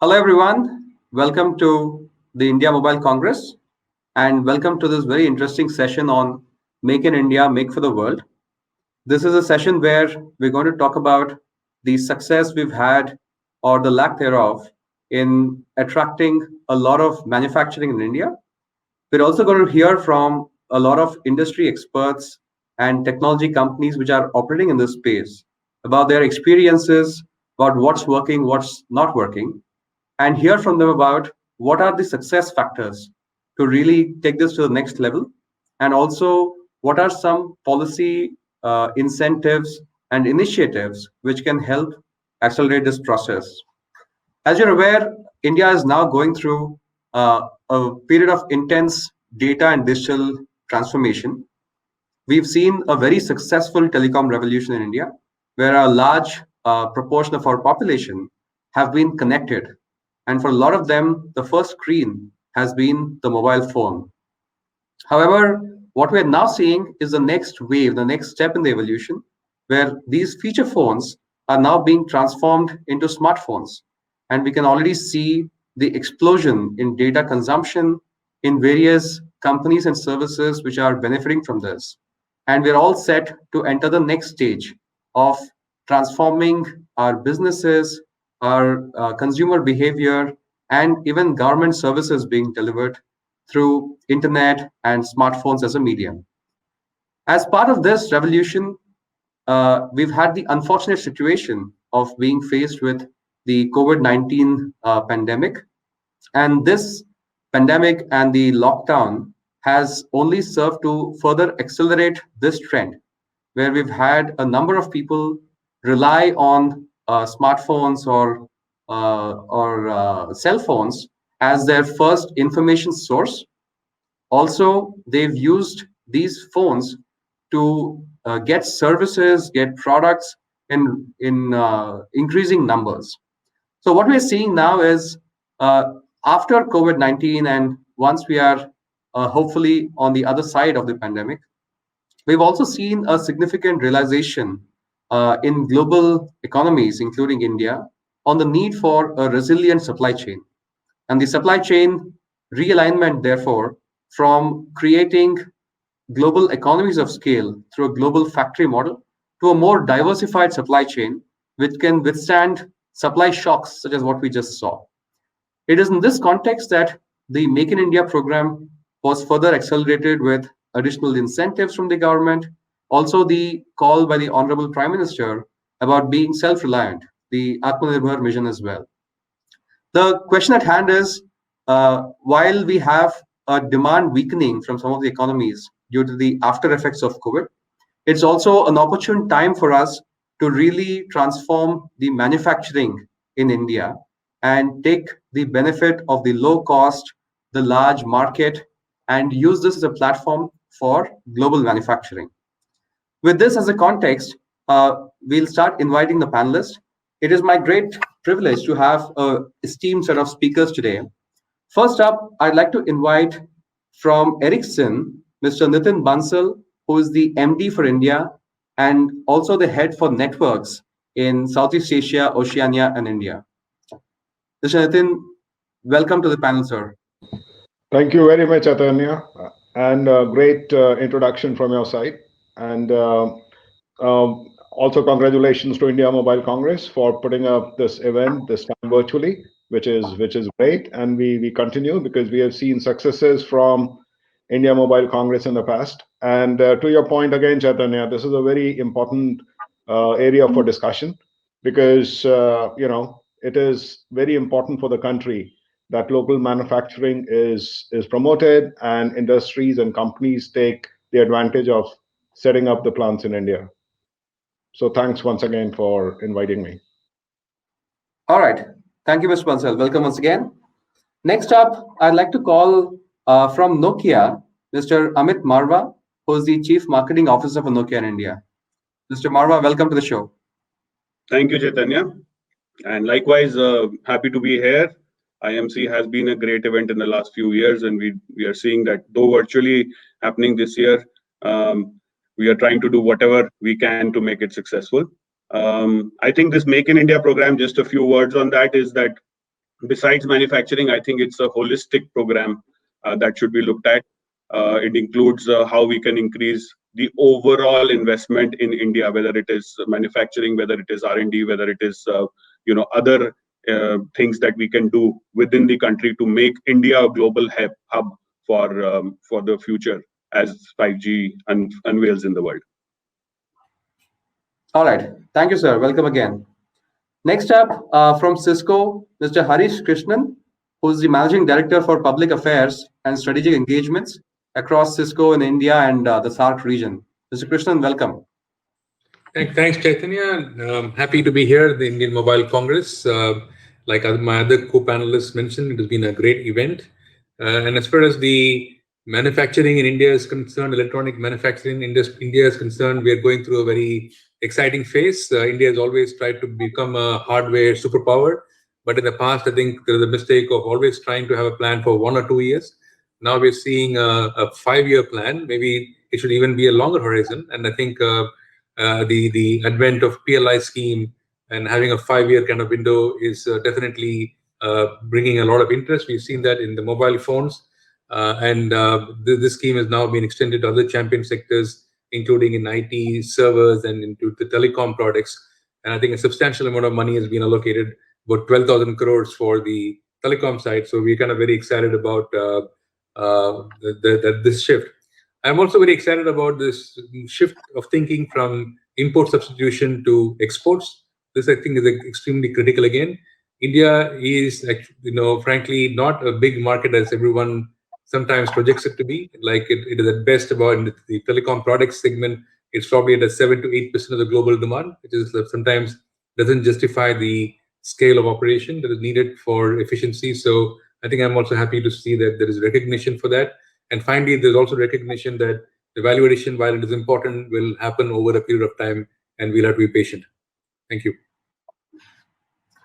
Hello, everyone. Welcome to the India Mobile Congress and welcome to this very interesting session on Make in India, Make for the World. This is a session where we're going to talk about the success we've had or the lack thereof in attracting a lot of manufacturing in India. We're also going to hear from a lot of industry experts and technology companies which are operating in this space about their experiences, about what's working, what's not working, and hear from them about what are the success factors to really take this to the next level, and also what are some policy incentives and initiatives which can help accelerate this process. As you're aware, India is now going through a period of intense data and digital transformation. We've seen a very successful telecom revolution in India, where a large proportion of our population have been connected. And for a lot of them, the first screen has been the mobile phone. However, what we're now seeing is the next wave, the next step in the evolution, where these feature phones are now being transformed into smartphones. And we can already see the explosion in data consumption in various companies and services which are benefiting from this. And we're all set to enter the next stage of transforming our businesses, our consumer behavior, and even government services being delivered through internet and smartphones as a medium. As part of this revolution, we've had the unfortunate situation of being faced with the COVID-19 pandemic. And this pandemic and the lockdown has only served to further accelerate this trend, where we've had a number of people rely on smartphones or cell phones as their first information source. Also, they've used these phones to get services, get products in increasing numbers. So what we're seeing now is after COVID-19, and once we are hopefully on the other side of the pandemic, we've also seen a significant realization in global economies, including India, on the need for a resilient supply chain. And the supply chain realignment, therefore, from creating global economies of scale through a global factory model to a more diversified supply chain, which can withstand supply shocks such as what we just saw. It is in this context that the Make in India program was further accelerated with additional incentives from the government, also the call by the Honorable Prime Minister about being self-reliant, the Atmanirbhar mission as well. The question at hand is, while we have a demand weakening from some of the economies due to the after effects of COVID, it's also an opportune time for us to really transform the manufacturing in India and take the benefit of the low cost, the large market, and use this as a platform for global manufacturing. With this as a context, we'll start inviting the panelists. It is my great privilege to have an esteemed set of speakers today. First up, I'd like to invite from Ericsson, Mr. Nitin Bansal, who is the MD for India and also the head for networks in Southeast Asia, Oceania, and India. Mr. Nitin, welcome to the panel, sir. Thank you very much, Chaitanya, and great introduction from your side. And also congratulations to India Mobile Congress for putting up this event this time virtually, which is great. And we continue because we have seen successes from India Mobile Congress in the past. And to your point again, Chaitanya, this is a very important area for discussion because it is very important for the country that local manufacturing is promoted and industries and companies take the advantage of setting up the plants in India. So thanks once again for inviting me. All right. Thank you, Mr. Bansal. Welcome once again. Next up, I'd like to call from Nokia, Mr. Amit Marwah, who is the Chief Marketing Officer for Nokia in India. Mr. Marwah, welcome to the show. Thank you, Chaitanya. And likewise, happy to be here. IMC has been a great event in the last few years, and we are seeing that though virtually happening this year, we are trying to do whatever we can to make it successful. I think this Make in India program, just a few words on that, is that besides manufacturing, I think it's a holistic program that should be looked at. It includes how we can increase the overall investment in India, whether it is manufacturing, whether it is R&D, whether it is other things that we can do within the country to make India a global hub for the future as 5G unveils in the world. All right. Thank you, sir. Welcome again. Next up, from Cisco, Mr. Harish Krishnan, who's the Managing Director for Public Affairs and Strategic Engagements across Cisco in India and the SAARC region. Mr. Krishnan, welcome. Thanks, Chaitanya. Happy to be here at the Indian Mobile Congress. Like my other co-panelists mentioned, it has been a great event. And as far as the manufacturing in India is concerned, electronic manufacturing in India is concerned, we are going through a very exciting phase. India has always tried to become a hardware superpower. But in the past, I think there was a mistake of always trying to have a plan for 1 or 2 years. Now we're seeing a 5-year plan. Maybe it should even be a longer horizon. And I think the advent of Pillai scheme and having a 5-year kind of window is definitely bringing a lot of interest. We've seen that in the mobile phones, and this scheme has now been extended to other champion sectors, including in IT, servers, and into the telecom products. And I think a substantial amount of money has been allocated, about 12,000 crores for the telecom side. So we're kind of very excited about this shift. I'm also very excited about this shift of thinking from import substitution to exports. This, I think, is extremely critical again. India is, frankly, not a big market as everyone sometimes projects it to be. Like it is at best about in the telecom products segment, it's probably at a 7 to 8% of the global demand, which is sometimes doesn't justify the scale of operation that is needed for efficiency. So I think I'm also happy to see that there is recognition for that. And finally, there's also recognition that the value addition, while it is important, will happen over a period of time, and we'll have to be patient. Thank you.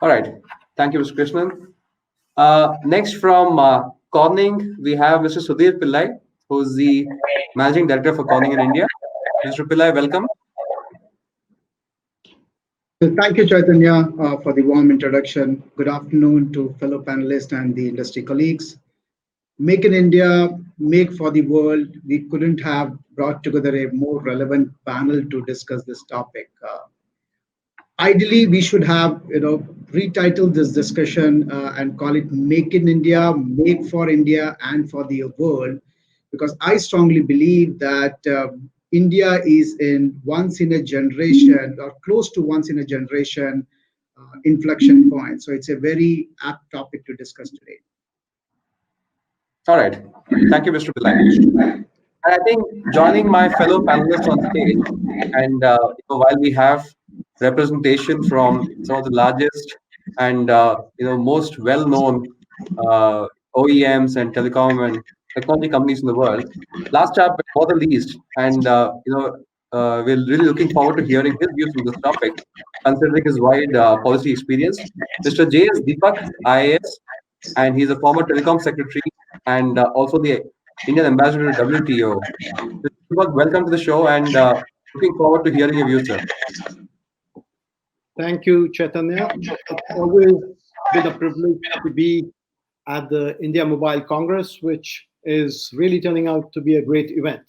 All right. Thank you, Mr. Krishnan. Next from Corning, we have Mr. Sudhir Pillai, who's the Managing Director for Corning in India. Mr. Pillai, welcome. Thank you, Chaitanya, for the warm introduction. Good afternoon to fellow panelists and the industry colleagues. Make in India, make for the world. We couldn't have brought together a more relevant panel to discuss this topic. Ideally, we should have, retitled this discussion and call it "Make in India, Make for India, and for the World," because I strongly believe that India is in once in a generation or close to once in a generation inflection point. So it's a very apt topic to discuss today. All right. Thank you, Mr. Pillai. And I think joining my fellow panelists on stage, and while we have representation from some of the largest and most well-known OEMs and telecom and technology companies in the world, last up but not the least, and we're really looking forward to hearing his views on this topic, considering his wide policy experience. Mr. J.S. Deepak, IAS, and he's a former telecom secretary and also the Indian ambassador to WTO. Mr. Deepak, welcome to the show, and looking forward to hearing your views, sir. Thank you, Chaitanya. It's always been a privilege to be at the India Mobile Congress, which is really turning out to be a great event.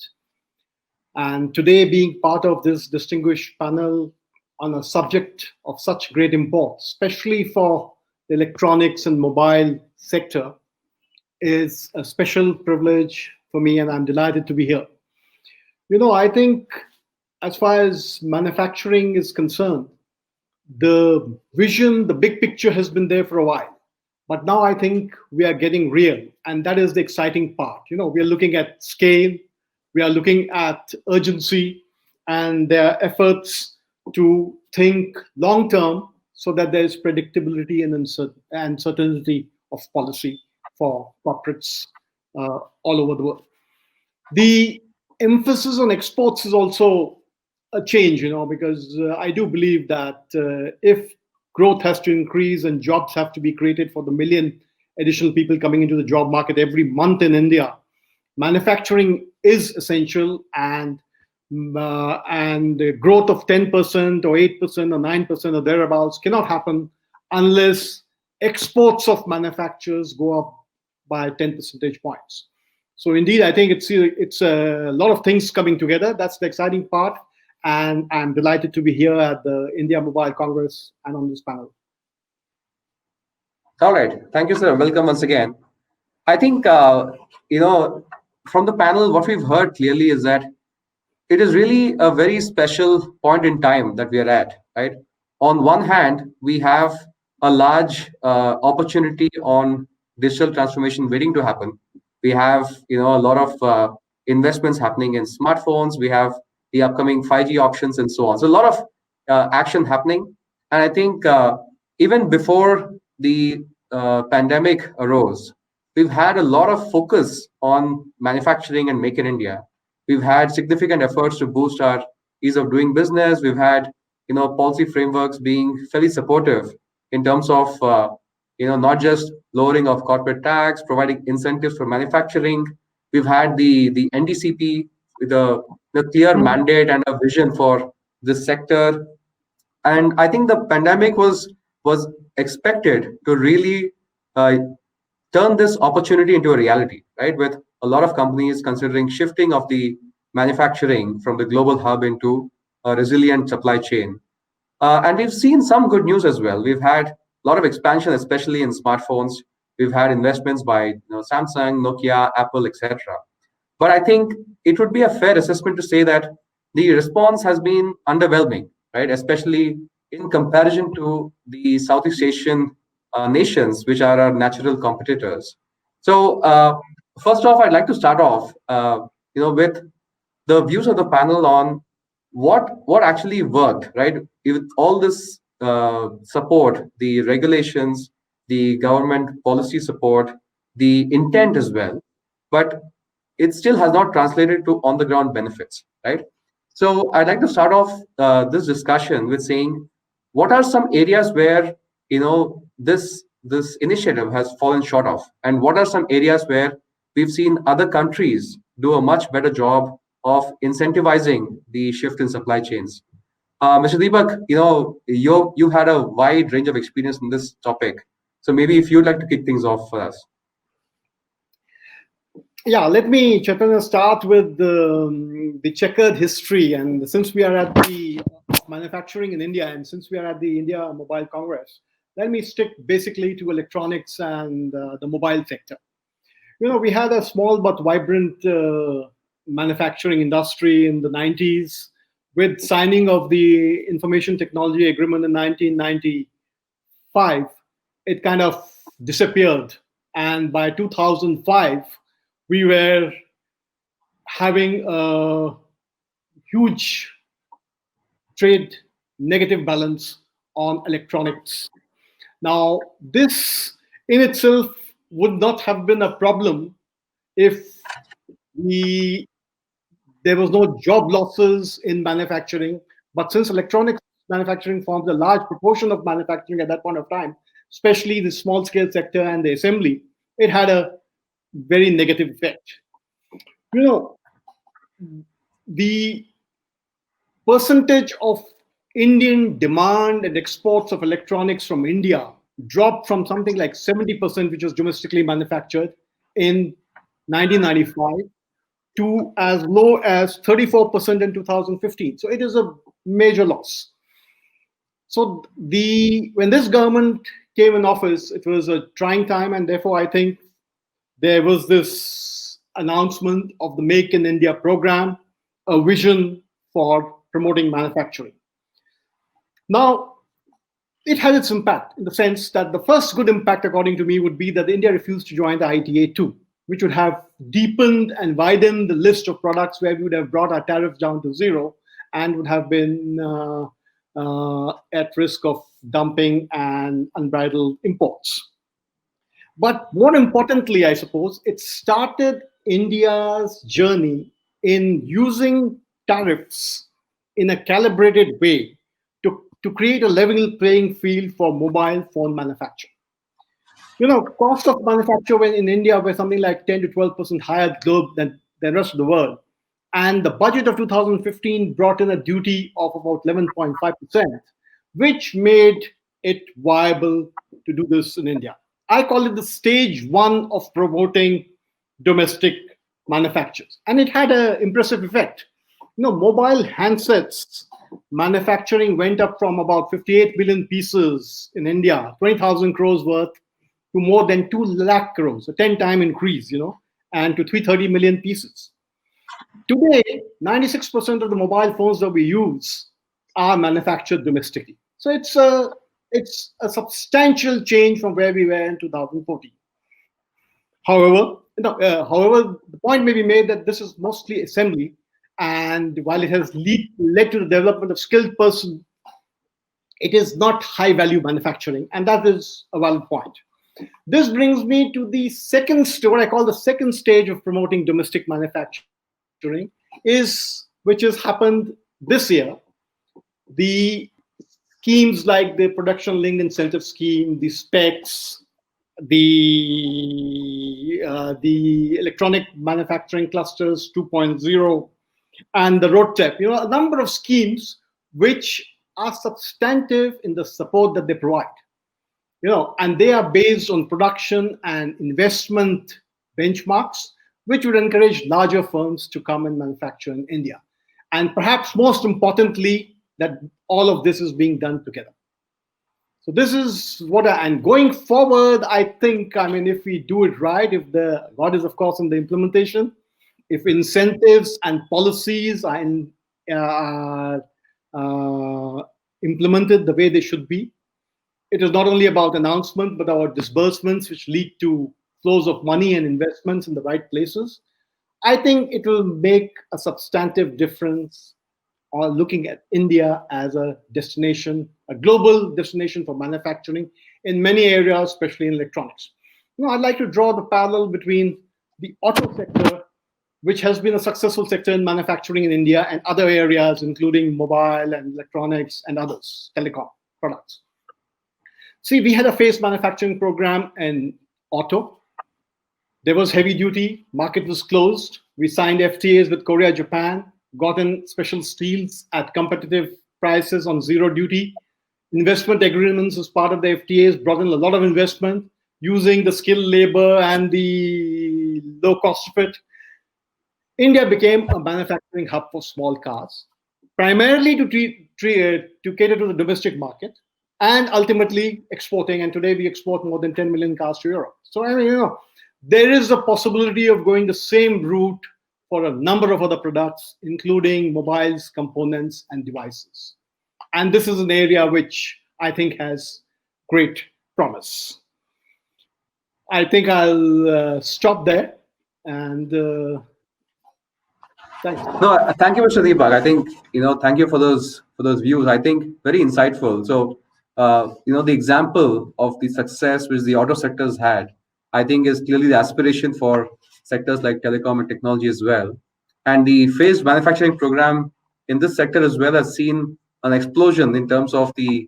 And today, being part of this distinguished panel on a subject of such great import, especially for the electronics and mobile sector, is a special privilege for me, and I'm delighted to be here. I think as far as manufacturing is concerned, the vision, the big picture has been there for a while. But now I think we are getting real, and that is the exciting part. We are looking at scale, we are looking at urgency, and there are efforts to think long term so that there is predictability and certainty of policy for corporates all over the world. The emphasis on exports is also a change, because I do believe that if growth has to increase and jobs have to be created for the million additional people coming into the job market every month in India, manufacturing is essential, and growth of 10% or 8% or 9% or thereabouts cannot happen unless exports of manufacturers go up by 10 percentage points. So indeed, I think it's a lot of things coming together. That's the exciting part. And I'm delighted to be here at the India Mobile Congress and on this panel. All right. Thank you, sir. Welcome once again. I think, from the panel, what we've heard clearly is that it is really a very special point in time that we are at, right? On one hand, we have a large opportunity on digital transformation waiting to happen. We have, a lot of investments happening in smartphones. We have the upcoming 5G auctions and so on. So a lot of action happening. And I think even before the pandemic arose, we've had a lot of focus on manufacturing and make in India. We've had significant efforts to boost our ease of doing business. We've had, policy frameworks being fairly supportive in terms of, not just lowering of corporate tax, providing incentives for manufacturing. We've had the NDCP with a clear mandate and a vision for this sector. And I think the pandemic was expected to really turn this opportunity into a reality, right? With a lot of companies considering shifting of the manufacturing from the global hub into a resilient supply chain. And we've seen some good news as well. We've had a lot of expansion, especially in smartphones. We've had investments by Samsung, Nokia, Apple, etc. But I think it would be a fair assessment to say that the response has been underwhelming, right? Especially in comparison to the Southeast Asian nations, which are our natural competitors. So first off, I'd like to start off, with the views of the panel on what actually worked, right? With all this support, the regulations, the government policy support, the intent as well, but it still has not translated to on the ground benefits, right? So I'd like to start off this discussion with saying, what are some areas where this initiative has fallen short of, and what are some areas where we've seen other countries do a much better job of incentivizing the shift in supply chains? Mr. Deepak, you had a wide range of experience in this topic, so maybe if you'd like to kick things off for us. Yeah, let me, Chaitanya, start with the checkered history. And since we are at the manufacturing in India, and since we are at the India Mobile Congress, let me stick basically to electronics and the mobile sector. We had a small but vibrant manufacturing industry in the 90s. With signing of the Information Technology Agreement in 1995, it kind of disappeared. And by 2005, we were having a huge trade negative balance on electronics. Now, this in itself would not have been a problem if there was no job losses in manufacturing. But since electronics manufacturing forms a large proportion of manufacturing at that point of time, especially the small scale sector and the assembly, it had a very negative effect. The percentage of Indian demand and exports of electronics from India dropped from something like 70%, which was domestically manufactured in 1995, to as low as 34% in 2015. So it is a major loss. So when this government came in office, it was a trying time, and therefore I think there was this announcement of the Make in India program, a vision for promoting manufacturing. Now, it had its impact in the sense that the first good impact, according to me, would be that India refused to join the ITA 2, which would have deepened and widened the list of products where we would have brought our tariffs down to zero and would have been at risk of dumping and unbridled imports. But more importantly, I suppose, it started India's journey in using tariffs in a calibrated way to create a level playing field for mobile phone manufacture. Cost of manufacture in India were something like 10 to 12% higher than the rest of the world. And the budget of 2015 brought in a duty of about 11.5%, which made it viable to do this in India. I call it the stage one of promoting domestic manufacturers. And it had an impressive effect. Mobile handsets manufacturing went up from about 58 billion pieces in India, 20,000 crores worth, to more than 2 lakh crores, a 10-time increase, and to 330 million pieces. Today, 96% of the mobile phones that we use are manufactured domestically. So it's a substantial change from where we were in 2014. However, the point may be made that this is mostly assembly, and while it has led to the development of skilled persons, it is not high-value manufacturing, and that is a valid point. This brings me to the what I call the second stage of promoting domestic manufacturing, which has happened this year. The schemes like the production-linked incentive scheme, the specs, the electronic manufacturing clusters 2.0, and the roadmap, a number of schemes which are substantive in the support that they provide, and they are based on production and investment benchmarks, which would encourage larger firms to come and manufacture in India. And perhaps most importantly, that all of this is being done together. So this is and going forward, I think, if we do it right, God is of course in the implementation, if incentives and policies are implemented the way they should be, it is not only about announcement, but about disbursements which lead to flows of money and investments in the right places. I think it will make a substantive difference on looking at India as a destination, a global destination for manufacturing in many areas, especially in electronics. I'd like to draw the parallel between the auto sector, which has been a successful sector in manufacturing in India, and other areas, including mobile and electronics and others, telecom products. See, we had a phased manufacturing program in auto. There was heavy duty, market was closed. We signed FTAs with Korea, Japan, gotten special steels at competitive prices on zero duty. Investment agreements as part of the FTAs brought in a lot of investment using the skilled labor and the low cost of it. India became a manufacturing hub for small cars, primarily to cater to the domestic market, and ultimately exporting. And today we export more than 10 million cars to Europe. So there is a possibility of going the same route for a number of other products, including mobiles, components, and devices. And this is an area which I think has great promise. I think I'll stop there, and thanks. No, thank you, Mr. Deepak. I think, thank you for those views. I think very insightful. So, the example of the success which the auto sectors had, I think, is clearly the aspiration for sectors like telecom and technology as well. And the phased manufacturing program in this sector as well has seen an explosion in terms of the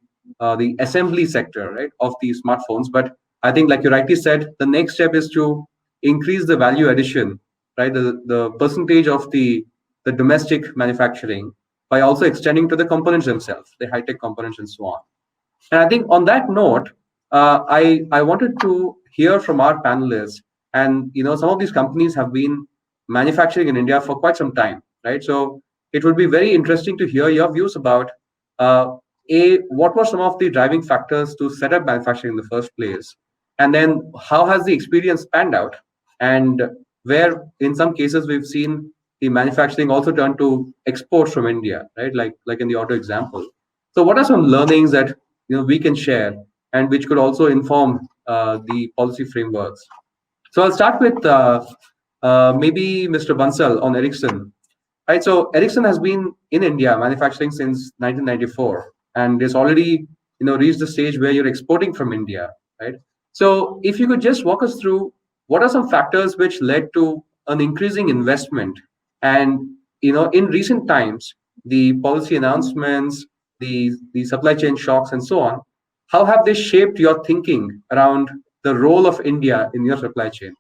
assembly sector, right, of the smartphones. But I think, like you rightly said, the next step is to increase the value addition, right, the percentage of the domestic manufacturing, by also extending to the components themselves, the high-tech components and so on. And I think on that note, I wanted to hear from our panelists, and some of these companies have been manufacturing in India for quite some time, right? So it would be very interesting to hear your views about what were some of the driving factors to set up manufacturing in the first place, and then how has the experience panned out, and where in some cases we've seen the manufacturing also turn to exports from India, right? Like in the auto example. So what are some learnings that we can share, and which could also inform the policy frameworks? So I'll start with maybe Mr. Bansal on Ericsson. Right, so Ericsson has been in India manufacturing since 1994, and it's already reached the stage where you're exporting from India, right? So if you could just walk us through what are some factors which led to an increasing investment, and in recent times the policy announcements, the supply chain shocks and so on, how have they shaped your thinking around the role of India in your supply chain?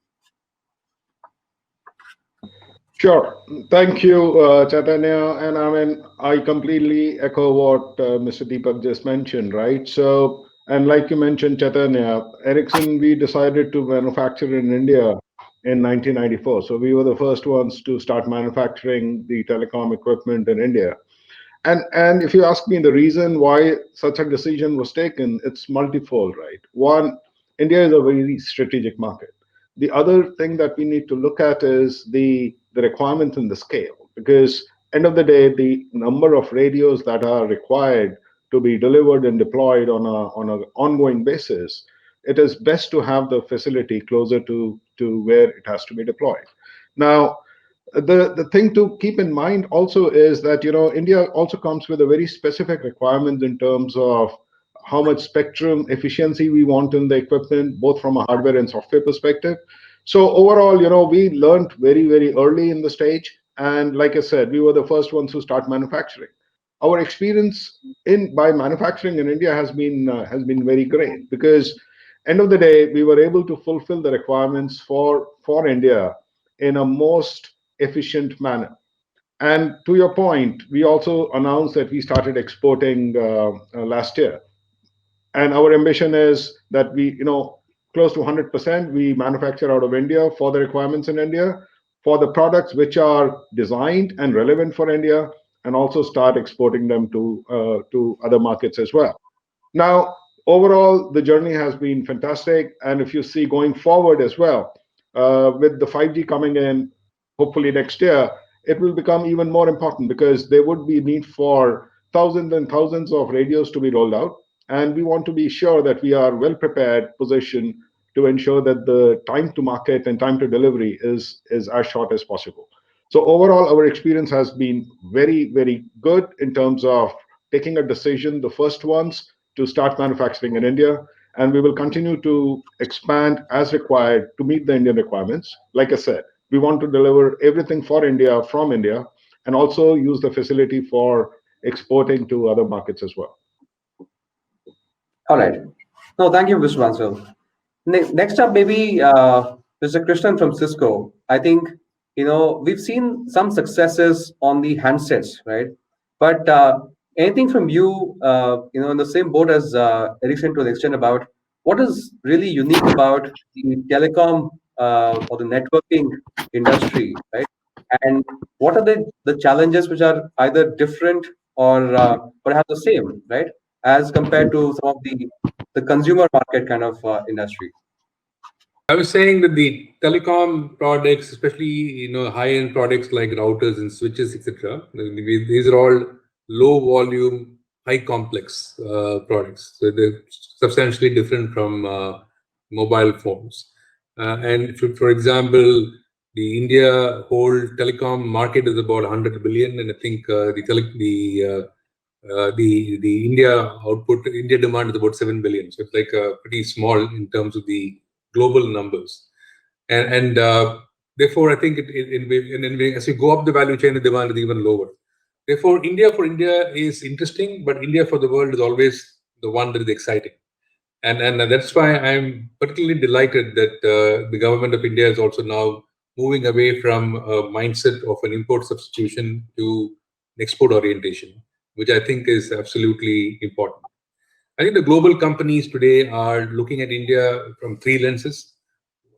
Sure. Thank you, Chaitanya. And I completely echo what Mr. Deepak just mentioned, right? So And like you mentioned, Chaitanya, Ericsson, we decided to manufacture in India in 1994. So we were the first ones to start manufacturing the telecom equipment in India. And if you ask me the reason why such a decision was taken, it's multifold, right? One, India is a very strategic market. The other thing that we need to look at is the requirements and the scale, because end of the day, the number of radios that are required to be delivered and deployed on an ongoing basis, it is best to have the facility closer to where it has to be deployed. Now, the thing to keep in mind also is that India also comes with a very specific requirement in terms of how much spectrum efficiency we want in the equipment, both from a hardware and software perspective. So overall, we learned very early in the stage, and like I said, we were the first ones who start manufacturing. Our experience in by manufacturing in India has been very great, because end of the day we were able to fulfill the requirements for India in a most efficient manner. And to your point, we also announced that we started exporting last year. And our ambition is that close to 100%, we manufacture out of India for the requirements in India, for the products which are designed and relevant for India, and also start exporting them to other markets as well. Now, overall, the journey has been fantastic. And if you see going forward as well, with the 5G coming in, hopefully next year, it will become even more important, because there would be need for thousands and thousands of radios to be rolled out. And we want to be sure that we are well prepared, positioned to ensure that the time to market and time to delivery is as short as possible. So overall, our experience has been very good in terms of taking a decision, the first ones to start manufacturing in India, and we will continue to expand as required to meet the Indian requirements. Like I said, we want to deliver everything for India from India, and also use the facility for exporting to other markets as well. All right. No, thank you, Mr. Bansal. Next up, maybe Mr. Krishnan from Cisco. I think we've seen some successes on the handsets, right? But anything from you, in the same boat as Ericsson to an extent, about what is really unique about the telecom or the networking industry, right? And what are the challenges which are either different or perhaps the same, right, as compared to some of the consumer market kind of industry? I was saying that the telecom products, especially high-end products like routers and switches, etc., these are all low volume, high complex products. So they're substantially different from mobile phones. And for example, the India whole telecom market is about 100 billion, and I think the India demand is about 7 billion. So it's like pretty small in terms of the global numbers, and therefore I think as you go up the value chain, the demand is even lower. Therefore, India for India is interesting, but India for the world is always the one that is exciting, and that's why I'm particularly delighted that the government of India is also now moving away from a mindset of an import substitution to an export orientation, which I think is absolutely important. I think the global companies today are looking at India from three lenses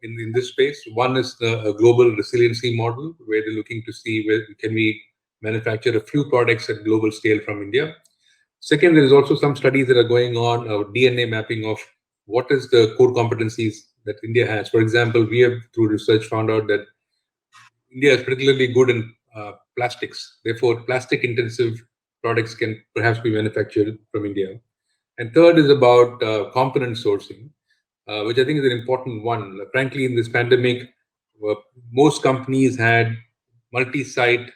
in this space. One is a global resiliency model, where they're looking to see where can we manufacture a few products at global scale from India. Second, there is also some studies that are going on, DNA mapping of what is the core competencies that India has. For example, we have through research found out that India is particularly good in plastics. Therefore, plastic intensive products can perhaps be manufactured from India. And third is about component sourcing, which I think is an important one. Frankly, in this pandemic, most companies had multi-site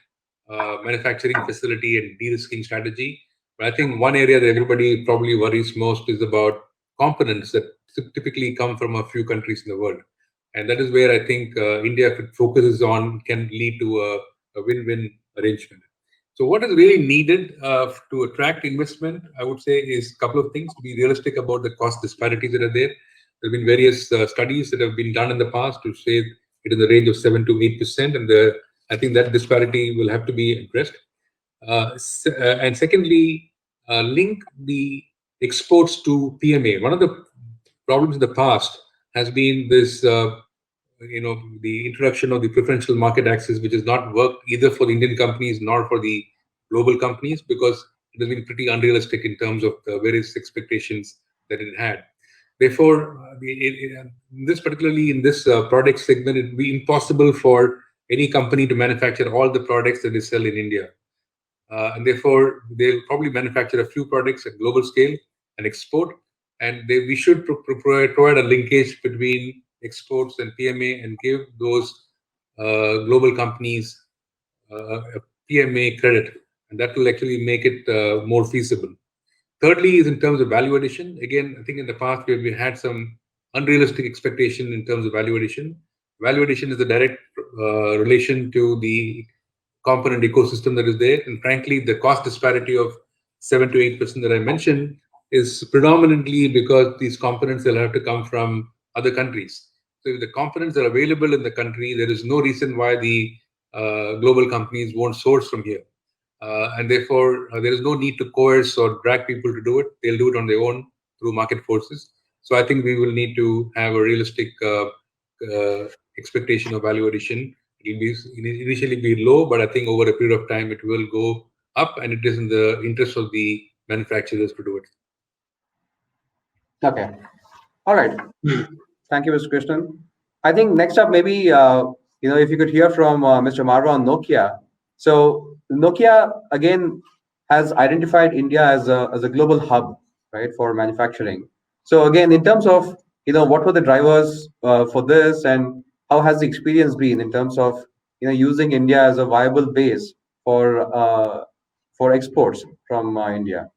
manufacturing facility and de-risking strategy. But I think one area that everybody probably worries most is about components that typically come from a few countries in the world. And that is where I think India, if it focuses on, can lead to a win-win arrangement. So what is really needed to attract investment, I would say, is a couple of things. To be realistic about the cost disparities that are there. There have been various studies that have been done in the past to say it is in the range of 7 to 8%, and I think that disparity will have to be addressed. And secondly, link the exports to PMA. One of the problems in the past has been this, the introduction of the preferential market access, which has not worked either for the Indian companies nor for the global companies, because it has been pretty unrealistic in terms of the various expectations that it had. Therefore, particularly in this product segment, it would be impossible for any company to manufacture all the products that they sell in India. And therefore, they'll probably manufacture a few products at global scale and export. And we should provide a linkage between exports and PMA and give those global companies a PMA credit. And that will actually make it more feasible. Thirdly is in terms of value addition. Again, I think in the past we had some unrealistic expectation in terms of value addition. Value addition is the direct relation to the component ecosystem that is there. And frankly, the cost disparity of 7 to 8% that I mentioned is predominantly because these components will have to come from other countries. So if the components are available in the country, there is no reason why the global companies won't source from here. And therefore, there is no need to coerce or drag people to do it. They'll do it on their own through market forces. So I think we will need to have a realistic expectation of value addition. It will initially be low, but I think over a period of time it will go up, and it is in the interest of the manufacturers to do it. Okay. All right. Thank you, Mr. Krishnan. I think next up, maybe if you could hear from Mr. Marwah on Nokia. So Nokia again has identified India as a global hub, right, for manufacturing. So again, in terms of what were the drivers for this, and how has the experience been in terms of using India as a viable base for exports from India?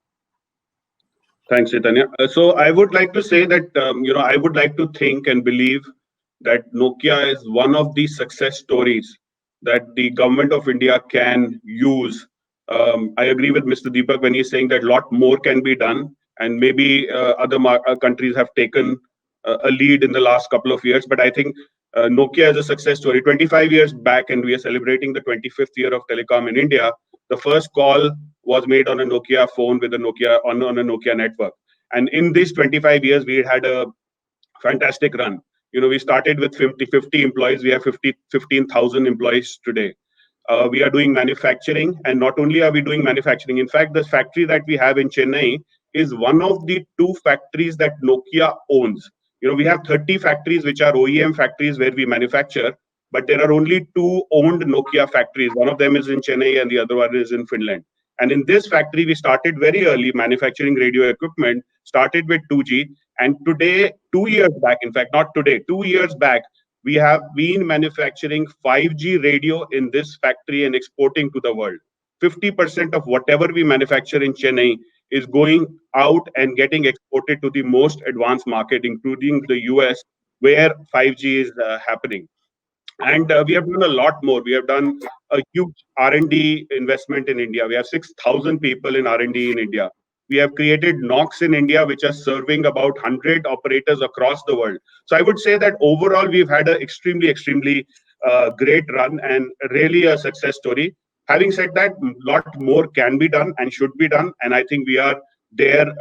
Thanks, Chaitanya. So I would like to say that, I would like to think and believe that Nokia is one of the success stories that the government of India can use. I agree with Mr. Deepak when he's saying that a lot more can be done, and maybe other countries have taken a lead in the last couple of years. But I think Nokia is a success story. 25 years back, and we are celebrating the 25th year of telecom in India. The first call was made on a Nokia phone with a Nokia on a Nokia network. And in these 25 years, we had a fantastic run. We started with 50 employees. We have 15,000 employees today. We are doing manufacturing, and not only are we doing manufacturing, in fact, the factory that we have in Chennai is one of the 2 factories that Nokia owns. We have 30 factories which are OEM factories where we manufacture, but there are only 2 owned Nokia factories. One of them is in Chennai and the other one is in Finland. And in this factory, we started very early manufacturing radio equipment, started with 2G. And today, 2 years back, in fact, not today, 2 years back, we have been manufacturing 5G radio in this factory and exporting to the world. 50% of whatever we manufacture in Chennai is going out and getting exported to the most advanced market, including the US, where 5G is happening. And we have done a lot more. We have done a huge R&D investment in India. We have 6,000 people in R&D in India. We have created NOCs in India, which are serving about 100 operators across the world. So I would say that overall, we've had an extremely, extremely great run and really a success story. Having said that, a lot more can be done and should be done. And I think we are there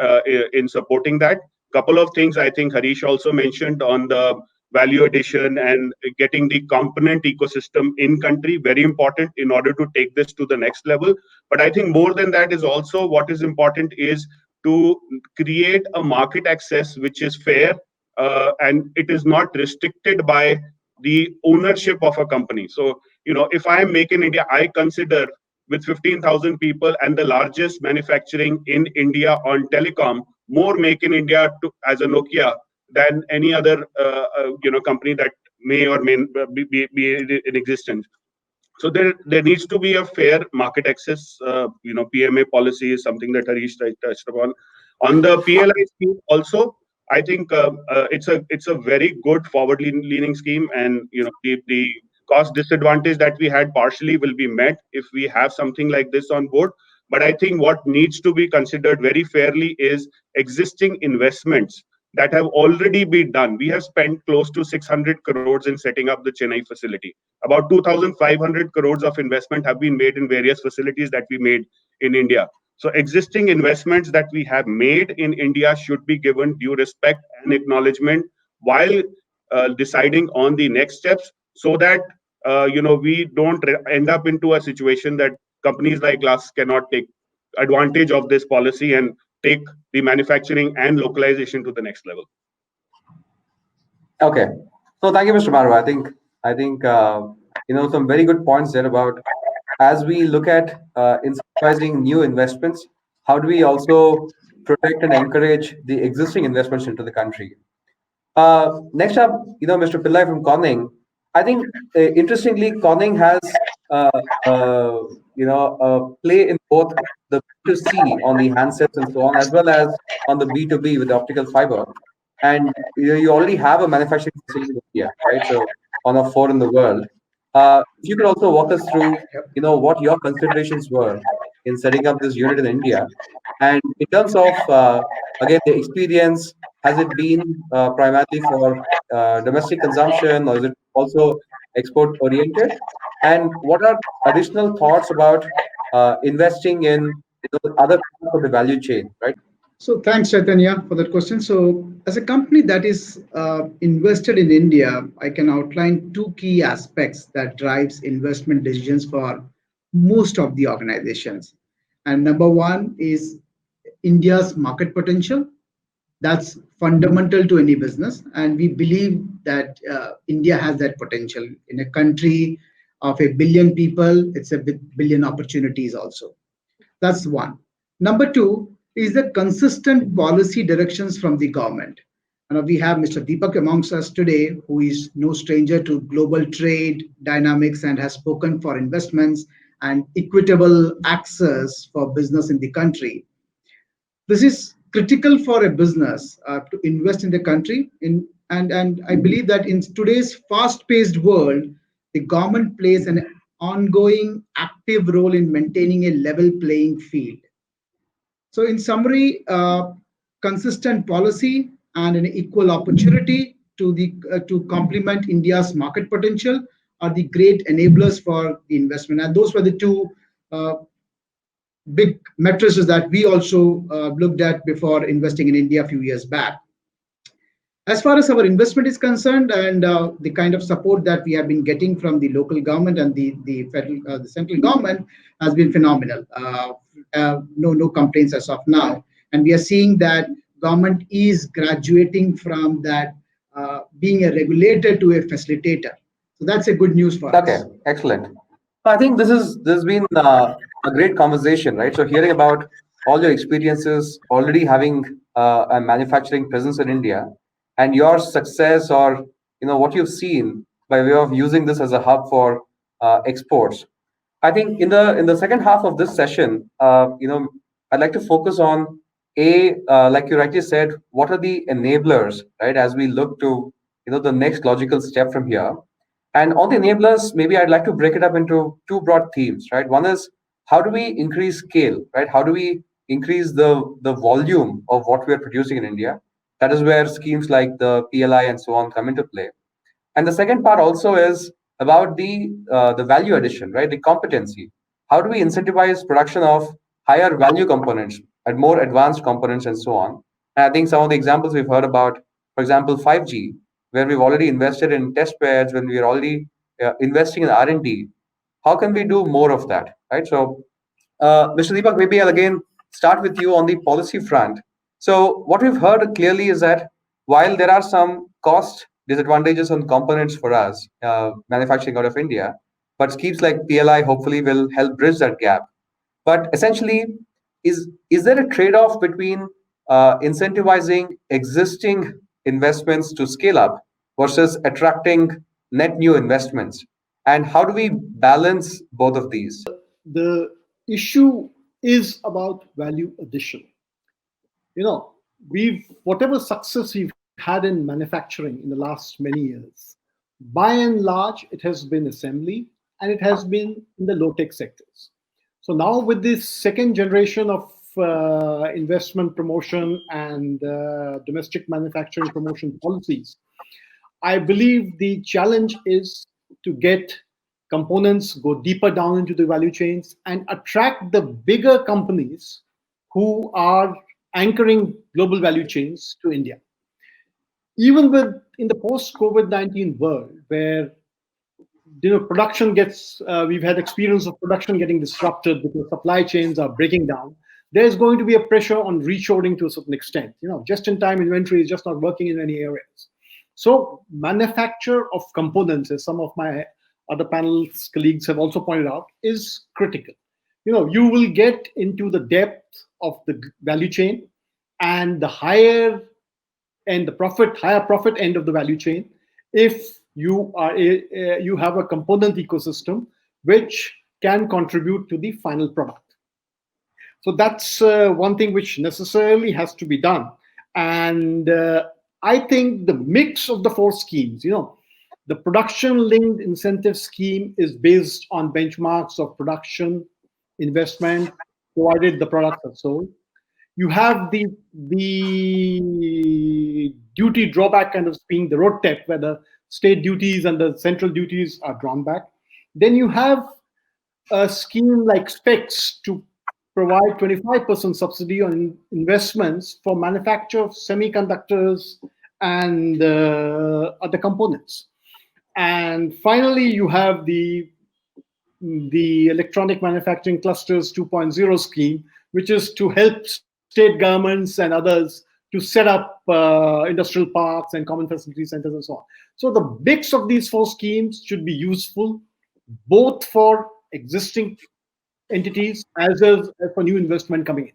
in supporting that. Couple of things I think Harish also mentioned on the value addition and getting the component ecosystem in country, very important in order to take this to the next level. But I think more than that is also what is important is to create a market access which is fair and it is not restricted by the ownership of a company. So, if I am Make in India, I consider with 15,000 people and the largest manufacturing in India on telecom, more Make in India as a Nokia than any other company that may or may be in existence. So there needs to be a fair market access. PMA policy is something that Harish touched upon. On the PLI scheme also, I think it's a very good forward-leaning scheme, and the cost disadvantage that we had partially will be met if we have something like this on board. But I think what needs to be considered very fairly is existing investments that have already been done. We have spent close to 600 crores in setting up the Chennai facility. About 2,500 crores of investment have been made in various facilities that we made in India. So existing investments that we have made in India should be given due respect and acknowledgement while deciding on the next steps, so that we don't end up into a situation that companies like us cannot take advantage of this policy and take the manufacturing and localization to the next level. Okay. So thank you, Mr. Marwah. I think some very good points there about as we look at incentivizing new investments, how do we also protect and encourage the existing investments into the country? Next up, Mr. Pillai from Conning. I think interestingly, Conning has a play in both the B2C on the handsets and so on, as well as on the B2B with optical fiber. And you already have a manufacturing facility in India, right? So one of four in the world. If you could also walk us through, what your considerations were in setting up this unit in India, and in terms of again the experience, has it been primarily for domestic consumption, or is it also export oriented? And what are additional thoughts about investing in other parts of the value chain, right? So thanks, Chaitanya, for that question. So as a company that is invested in India, I can outline two key aspects that drives investment decisions for most of the organizations. And number one is India's market potential. That's fundamental to any business, and we believe that India has that potential. In a country of 1 billion people, it's a billion opportunities also. That's one. Number two is the consistent policy directions from the government. We have Mr. Deepak amongst us today, who is no stranger to global trade dynamics and has spoken for investments and equitable access for business in the country. This is critical for a business to invest in the country. And I believe that in today's fast-paced world, the government plays an ongoing active role in maintaining a level playing field. So in summary, consistent policy and an equal opportunity to complement India's market potential are the great enablers for the investment. And those were the two big matrices that we also looked at before investing in India a few years back. As far as our investment is concerned, and the kind of support that we have been getting from the local government and the federal, the central government has been phenomenal. No complaints as of now, and we are seeing that government is graduating from that being a regulator to a facilitator. So that's a good news for us. Okay, excellent. I think this has been a great conversation, right? So hearing about all your experiences, already having a manufacturing presence in India, and your success, or what you've seen by way of using this as a hub for exports. I think in the second half of this session, I'd like to focus on like you rightly said, what are the enablers, right? As we look to the next logical step from here. And on the enablers, maybe I'd like to break it up into two broad themes, right? One is how do we increase scale, right? How do we increase the volume of what we are producing in India? That is where schemes like the Pillai and so on come into play. And the second part also is about the value addition, right? The competency. How do we incentivize production of higher value components and more advanced components and so on? And I think some of the examples we've heard about, for example, 5G, where we've already invested in test beds, when we are already investing in R&D. How can we do more of that, right? So, Mr. Deepak, maybe I'll again start with you on the policy front. So what we've heard clearly is that while there are some cost disadvantages on components for us manufacturing out of India, but schemes like PLI hopefully will help bridge that gap. But essentially, is there a trade-off between incentivizing existing investments to scale up versus attracting net new investments? And how do we balance both of these? The issue is about value addition. Whatever success we've had in manufacturing in the last many years, by and large, it has been assembly, and it has been in the low-tech sectors. So now with this second generation of investment promotion and domestic manufacturing promotion policies, I believe the challenge is to get components, go deeper down into the value chains, and attract the bigger companies who are anchoring global value chains to India. Even in the post-COVID-19 world, where production gets, we've had experience of production getting disrupted because supply chains are breaking down. There's going to be a pressure on reshoring to a certain extent. Just-in-time inventory is just not working in many areas. So manufacture of components, as some of my other panel's colleagues have also pointed out, is critical. You will get into the depth of the value chain and the higher profit end of the value chain if you have a component ecosystem which can contribute to the final product. So that's one thing which necessarily has to be done. And I think the mix of the four schemes, the production-linked incentive scheme is based on benchmarks of production, investment, provided the products are sold. You have the duty drawback kind of being the road tax, where the state duties and the central duties are drawn back. Then you have a scheme like SPECS to provide 25% subsidy on investments for manufacture of semiconductors and other components. And finally, you have the Electronic Manufacturing Clusters 2.0 scheme, which is to help state governments and others to set up industrial parks and common facility centers and so on. So the mix of these four schemes should be useful both for existing entities as well as for new investment coming in.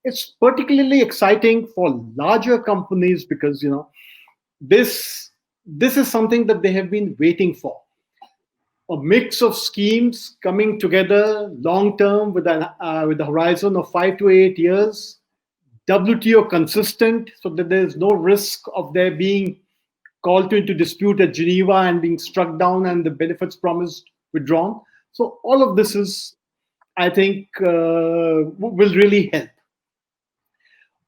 It's particularly exciting for larger companies because this is something that they have been waiting for. A mix of schemes coming together long term with a horizon of 5 to 8 years, WTO consistent, so that there is no risk of there being called into dispute at Geneva and being struck down and the benefits promised withdrawn. So all of this is, I think, will really help.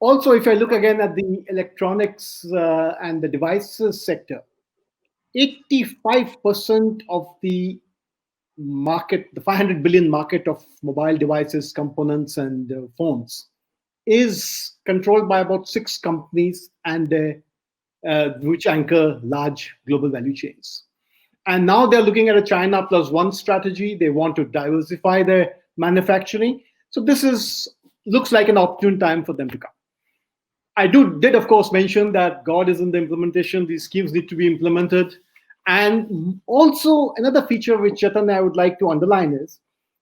Also, if I look again at the electronics and the devices sector, 85% of the market, the 500 billion market of mobile devices, components, and phones, is controlled by about 6 companies and which anchor large global value chains. And now they're looking at a China plus one strategy. They want to diversify their manufacturing. So this looks like an opportune time for them to come. I did of course mention that God is in the implementation. These schemes need to be implemented. And also another feature which Chaitanya I would like to underline is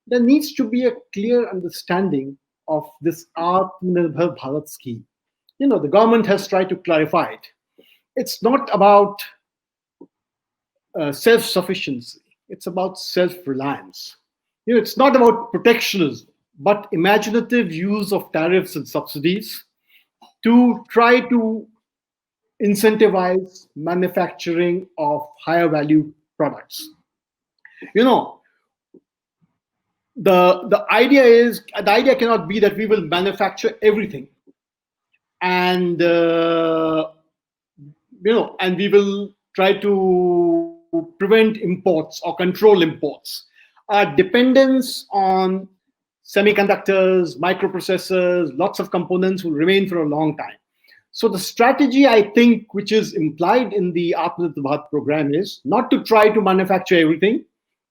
there needs to be a clear understanding of this Atmanirbhar Bharat scheme. The government has tried to clarify it. It's not about self-sufficiency. It's about self-reliance. It's not about protectionism, but imaginative use of tariffs and subsidies to try to incentivize manufacturing of higher value products. The idea cannot be that we will manufacture everything and and we will try to prevent imports or control imports. Our dependence on semiconductors, microprocessors, lots of components will remain for a long time. So the strategy, I think, which is implied in the Atmanirbhar Bharat program is not to try to manufacture everything,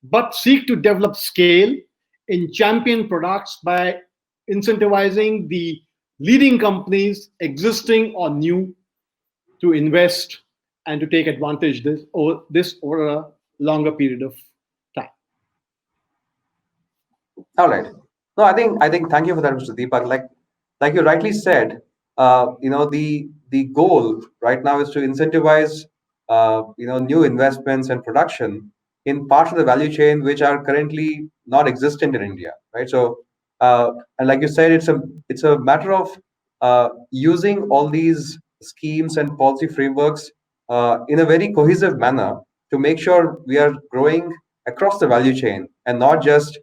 but seek to develop scale in champion products by incentivizing the leading companies, existing or new, to invest and to take advantage of this over a longer period of time. All right. No, I think. Thank you for that, Mr. Deepak. Like you rightly said, the goal right now is to incentivize new investments and production in parts of the value chain which are currently not existent in India, right? So, and like you said, it's a matter of using all these schemes and policy frameworks in a very cohesive manner to make sure we are growing across the value chain and not just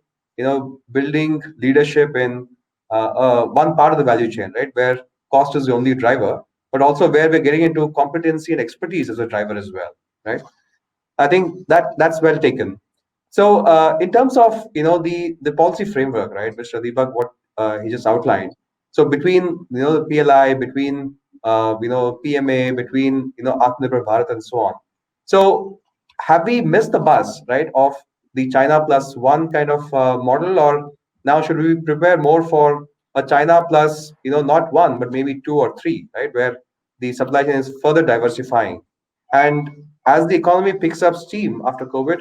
building leadership in one part of the value chain, right, where cost is the only driver, but also where we're getting into competency and expertise as a driver as well, right? I think that's well taken. So in terms of the policy framework, right, Mr. Deepak, what he just outlined, So between the PLI, between PMA, between Atmanirbhar Bharat and so on. So have we missed the bus, right, of the China plus one kind of model, or now should we prepare more for a China plus not one but maybe two or three, right, where the supply chain is further diversifying? And as the economy picks up steam after COVID,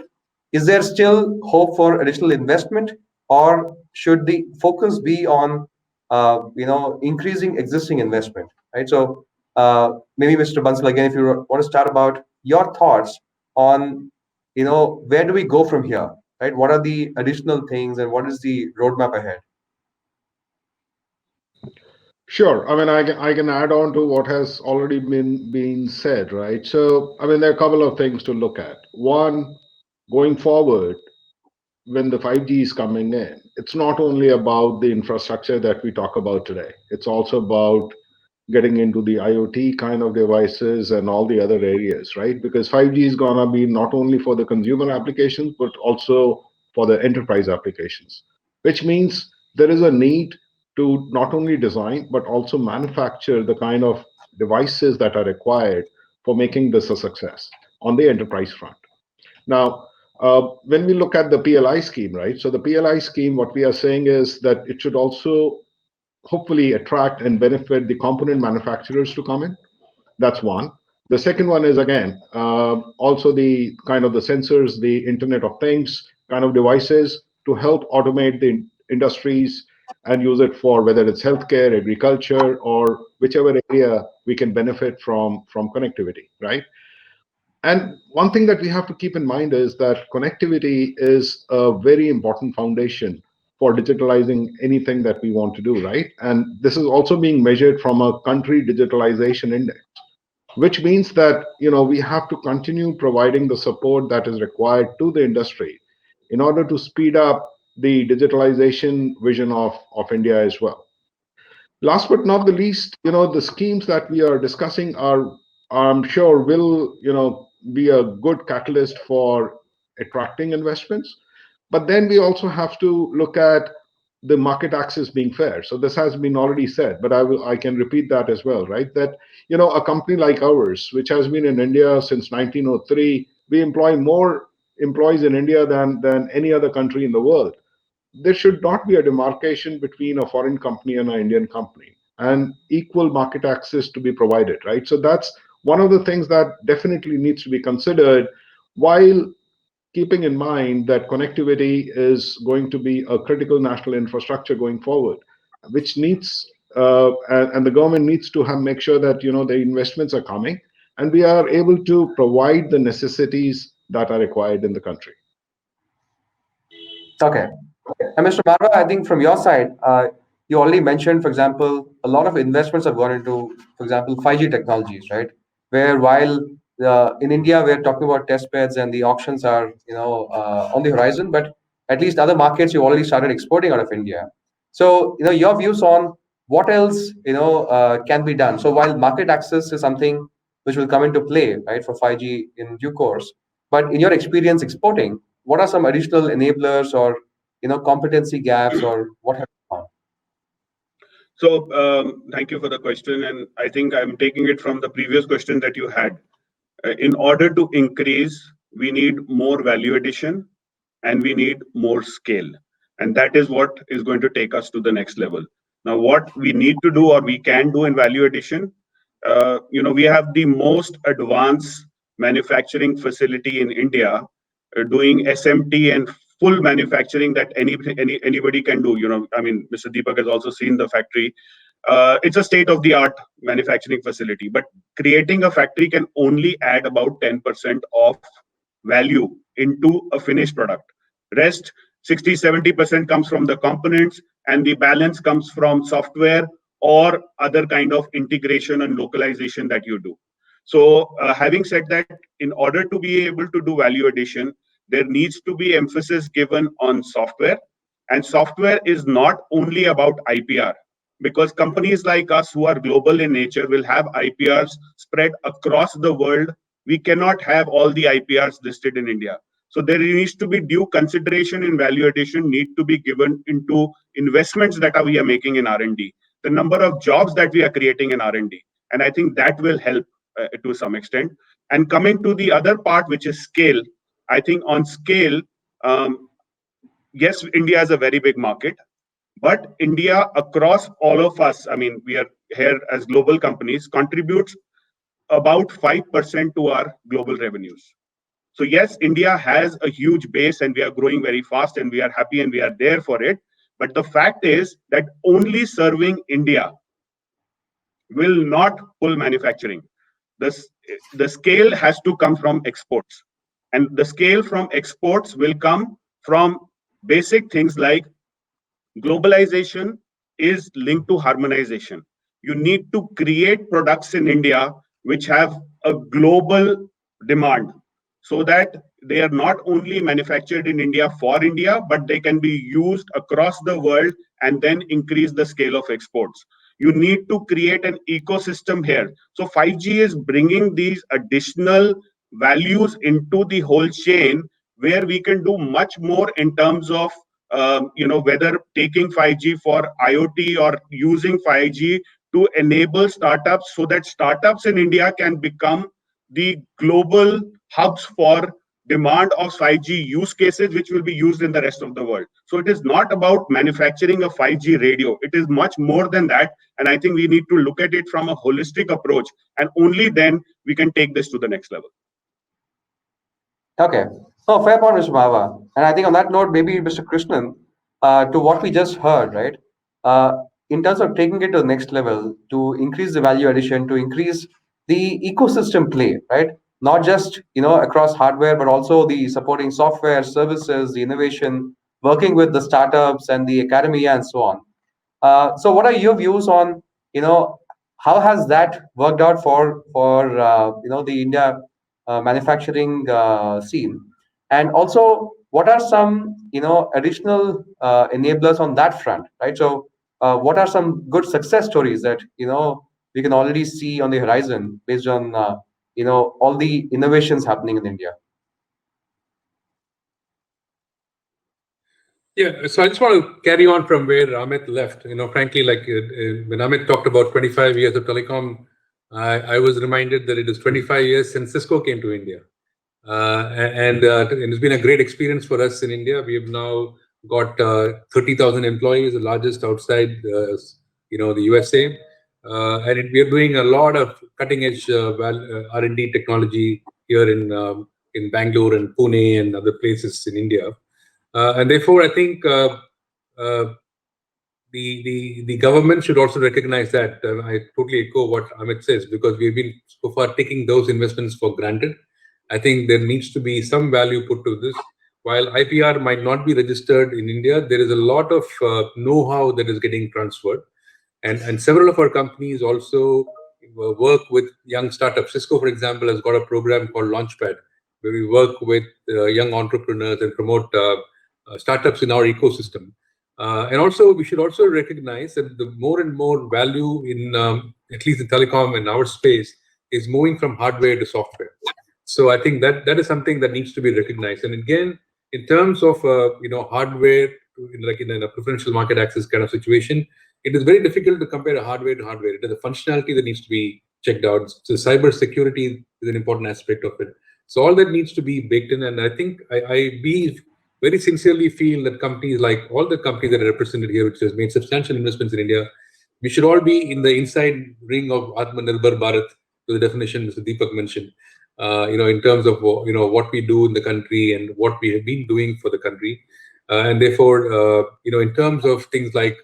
is there still hope for additional investment, or should the focus be on increasing existing investment, right? So maybe Mr. Bansal, again, if you want to start about your thoughts on where do we go from here, right? What are the additional things and what is the roadmap ahead? Sure. I mean, I can add on to what has already been said, right? So, I mean, there are a couple of things to look at. One, going forward, when the 5G is coming in, it's not only about the infrastructure that we talk about today. It's also about getting into the IoT kind of devices and all the other areas, right? Because 5G is gonna be not only for the consumer applications, but also for the enterprise applications, which means there is a need to not only design, but also manufacture the kind of devices that are required for making this a success on the enterprise front. Now, when we look at the PLI scheme, right? So the PLI scheme, what we are saying is that it should also hopefully attract and benefit the component manufacturers to come in. That's one. The second one is again also the kind of the sensors, the Internet of Things kind of devices to help automate the industries and use it for whether it's healthcare, agriculture, or whichever area we can benefit from connectivity, right? And one thing that we have to keep in mind is that connectivity is a very important foundation for digitalizing anything that we want to do, right? And this is also being measured from a country digitalization index, which means that we have to continue providing the support that is required to the industry in order to speed up the digitalization vision of India as well. Last but not the least, the schemes that we are discussing are, I'm sure, will, be a good catalyst for attracting investments. But then we also have to look at the market access being fair. So this has been already said, but I can repeat that as well, right? That, a company like ours, which has been in India since 1903, we employ more employees in India than any other country in the world. There should not be a demarcation between a foreign company and an Indian company, and equal market access to be provided, right? So that's one of the things that definitely needs to be considered, while keeping in mind that connectivity is going to be a critical national infrastructure going forward, which needs and the government needs to have make sure that the investments are coming and we are able to provide the necessities that are required in the country. Okay. And Mr. Marwah, I think from your side, you already mentioned, for example, a lot of investments have gone into, for example, 5G technologies, right? Where while in India we're talking about test beds and the auctions are, on the horizon, but at least other markets you already started exporting out of India. So, your views on what else, can be done. So while market access is something which will come into play, right, for 5G in due course, but in your experience exporting, what are some additional enablers or competency gaps, or what have you found? So thank you for the question, and I think I'm taking it from the previous question that you had. In order to increase, we need more value addition and we need more scale, and that is what is going to take us to the next level. Now, what we need to do or we can do in value addition, we have the most advanced manufacturing facility in India, doing SMT and full manufacturing that anybody can do. I mean, Mr. Deepak has also seen the factory. It's a state of the art manufacturing facility, but creating a factory can only add about 10% of value into a finished product. Rest 60-70% comes from the components, and the balance comes from software or other kind of integration and localization that you do. So having said that, in order to be able to do value addition, there needs to be emphasis given on software, and software is not only about IPR, because companies like us who are global in nature will have IPRs spread across the world. We cannot have all the IPRs listed in India. So there needs to be due consideration in value addition need to be given into investments that we are making in R&D. the number of jobs that we are creating in R&D. And I think that will help to some extent. And coming to the other part, which is scale, I think on scale, yes, India has a very big market, but India across all of us, I mean, we are here as global companies, contributes about 5% to our global revenues. So yes, India has a huge base and we are growing very fast and we are happy and we are there for it. But the fact is that only serving India will not pull manufacturing. The scale has to come from exports. And the scale from exports will come from basic things like globalization is linked to harmonization. You need to create products in India which have a global demand so that they are not only manufactured in India for India, but they can be used across the world and then increase the scale of exports. You need to create an ecosystem here. So 5G is bringing these additional values into the whole chain where we can do much more in terms of whether taking 5G for IoT or using 5G to enable startups so that startups in India can become the global hubs for demand of 5G use cases, which will be used in the rest of the world. So it is not about manufacturing a 5G radio. It is much more than that. And I think we need to look at it from a holistic approach. And only then we can take this to the next level. Okay. No, fair point, Mr. Marwah. And I think on that note, maybe Mr. Krishnan, to what we just heard, right? In terms of taking it to the next level, to increase the value addition, to increase the ecosystem play, right? Not just across hardware, but also the supporting software, services, the innovation, working with the startups and the academia and so on. So, what are your views on how has that worked out for the India manufacturing scene, and also what are some additional enablers on that front, right? So, what are some good success stories that we can already see on the horizon based on all the innovations happening in India? Yeah, so I just want to carry on from where Amit left. Frankly, like when Amit talked about 25 years of telecom, I was reminded that it is 25 years since Cisco came to India. And it's been a great experience for us in India. We have now got 30,000 employees, the largest outside, the USA. And we are doing a lot of cutting-edge R&D technology here in Bangalore and Pune and other places in India. And therefore, I think the government should also recognize that. I totally echo what Amit says, because we've been so far taking those investments for granted. I think there needs to be some value put to this. While IPR might not be registered in India, there is a lot of know-how that is getting transferred. And several of our companies also work with young startups. Cisco, for example, has got a program called Launchpad, where we work with young entrepreneurs and promote startups in our ecosystem. And also, we should also recognize that the more and more value in, at least in telecom in our space, is moving from hardware to software. So I think that is something that needs to be recognized. And again, in terms of hardware, in a preferential market access kind of situation, it is very difficult to compare a hardware to hardware. It is a functionality that needs to be checked out. So cyber security is an important aspect of it. So all that needs to be baked in. And I think I very sincerely feel that companies, like all the companies that are represented here, which has made substantial investments in India, we should all be in the inside ring of Atmanirbhar Bharat, to the definition Mr. Deepak mentioned. In terms of what we do in the country and what we have been doing for the country, and therefore, in terms of things like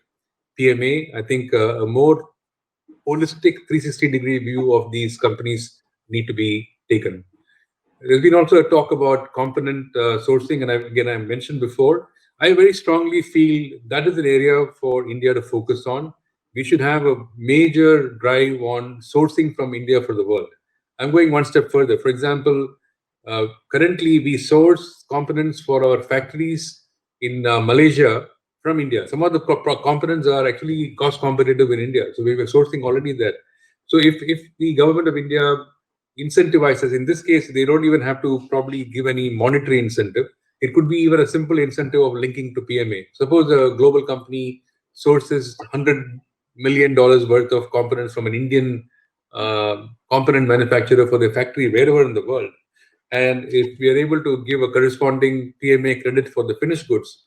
PMA, I think a more holistic 360-degree view of these companies need to be taken. There's been also a talk about component sourcing, and I mentioned before, I very strongly feel that is an area for India to focus on. We should have a major drive on sourcing from India for the world. I'm going one step further. For example, currently we source components for our factories in Malaysia from India. Some of the components are actually cost competitive in India. So we were sourcing already there. So if the government of India incentivizes, in this case, they don't even have to probably give any monetary incentive. It could be even a simple incentive of linking to PMA. Suppose a global company sources 100 million worth of components from an Indian component manufacturer for their factory wherever in the world. And if we are able to give a corresponding PMA credit for the finished goods,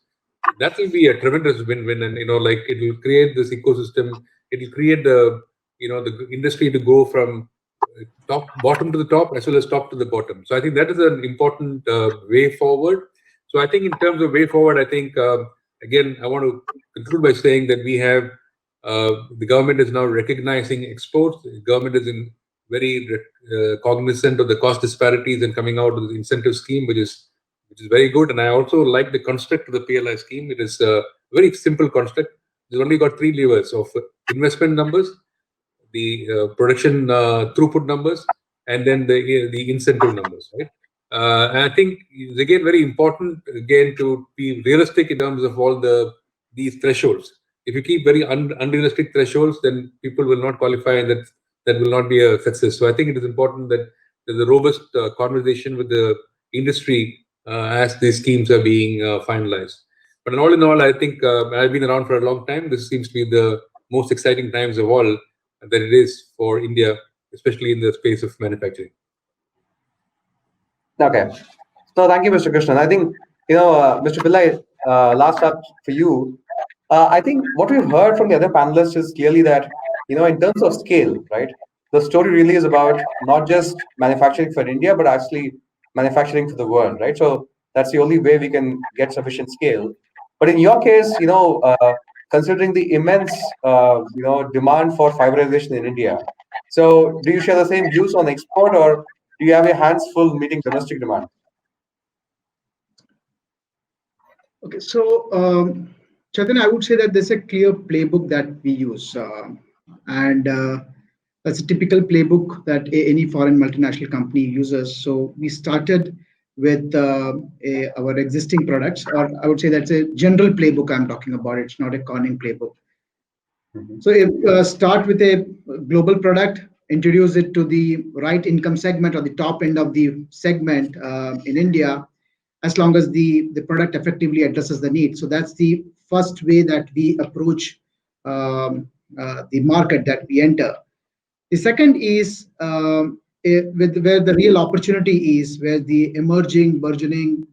that will be a tremendous win-win. And like, it will create this ecosystem. It will create the the industry to go from bottom to the top as well as top to the bottom. So I think that is an important way forward. So I think in terms of way forward, I think again I want to conclude by saying that we have the government is now recognizing exports. The government is in very cognizant of the cost disparities and coming out with the incentive scheme, which is very good. And I also like the construct of the PLI scheme. It is a very simple construct. It's only got three levers of investment numbers, the production throughput numbers, and then the incentive numbers, right? And I think it's again very important again to be realistic in terms of all these thresholds. If you keep very unrealistic thresholds, then people will not qualify, and that will not be a success. So I think it is important that there's a robust conversation with the industry as these schemes are being finalized. But in all, I think I've been around for a long time. This seems to be the most exciting times of all that it is for India, especially in the space of manufacturing. Okay. So thank you, Mr. Krishnan. I think, Mr. Pillai, last up for you. I think what we've heard from the other panelists is clearly that, in terms of scale, right, the story really is about not just manufacturing for India, but actually manufacturing for the world, right? So that's the only way we can get sufficient scale. But in your case, considering the immense, demand for fiberization in India, so do you share the same views on export, or do you have your hands full meeting domestic demand? Okay, so Chaitanya, I would say that there's a clear playbook that we use, and that's a typical playbook that any foreign multinational company uses. So we started with our existing products, or I would say that's a general playbook I'm talking about. It's not a corning playbook. So if start with a global product, introduce it to the right income segment or the top end of the segment in India, as long as the product effectively addresses the need. So that's the first way that we approach the market that we enter. The second is where the real opportunity is, where the emerging, burgeoning